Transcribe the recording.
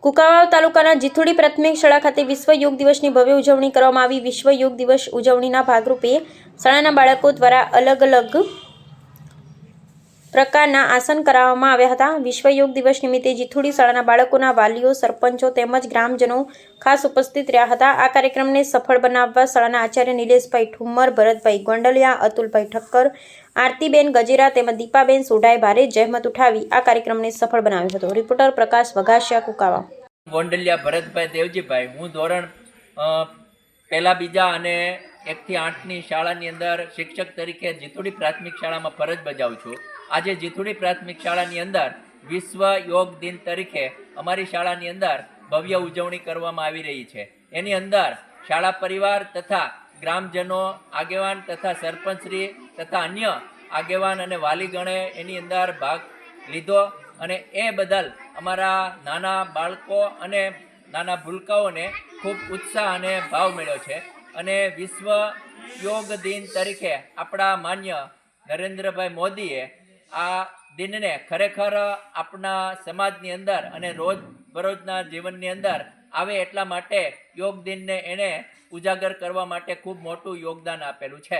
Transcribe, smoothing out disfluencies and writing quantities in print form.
કુંકાવાવ તાલુકાના જીથુડી પ્રાથમિક શાળા ખાતે વિશ્વ યોગ દિવસની ભવ્ય ઉજવણી કરવામાં આવી। વિશ્વ યોગ દિવસ ઉજવણીના ભાગરૂપે શાળાના બાળકો દ્વારા અલગ અલગ પ્રકારના આસન કરાવવામાં આવ્યા હતા। વિશ્વ યોગ દિવસ નિમિત્તે જીથુડી શાળાના બાળકોના વાલીઓ, સરપંચો તેમજ ગ્રામજનો ખાસ ઉપસ્થિત રહ્યા હતા। આ કાર્યક્રમને સફળ બનાવવા શાળાના આચાર્ય નિલેશભાઈ ઠુમ્મર, ભરતભાઈ ગોંડલિયા, અતુલભાઈ ઠક્કર, આરતીબેન ગજેરા તેમજ દીપાબેન સોઢાએ ભારે જહેમત ઉઠાવી આ કાર્યક્રમને સફળ બનાવ્યો હતો। રિપોર્ટર પ્રકાશ વઘાસિયા, કુંકાવાવ। ગોંડલિયા ભરતભાઈ દેવજીભાઈ। હું ધોરણ પહેલા બીજા અને 1 થી 8ની શાળાની અંદર શિક્ષક તરીકે જીથુડી પ્રાથમિક શાળામાં ફરજ બજાવું છું। આજે જીથુડી પ્રાથમિક શાળાની અંદર વિશ્વ યોગ દિન તરીકે અમારી શાળાની અંદર ભવ્ય ઉજવણી કરવામાં આવી રહી છે। એની અંદર શાળા પરિવાર તથા ગ્રામજનો, આગેવાન તથા સરપંચશ્રી તથા અન્ય આગેવાન અને વાલીગણે એની અંદર ભાગ લીધો અને એ બદલ અમારા નાના બાળકો અને નાના ભૂલકાઓને ખૂબ ઉત્સાહ અને ભાવ મળ્યો છે। અને વિશ્વ યોગ દિન તરીકે આપણા માન્ય નરેન્દ્રભાઈ મોદીએ આ દિનને ખરેખર આપણા સમાજની અંદર અને રોજબરોજના જીવનની અંદર આવે એટલા માટે યોગ દિનને એણે ઉજાગર કરવા માટે ખૂબ મોટું યોગદાન આપેલું છે।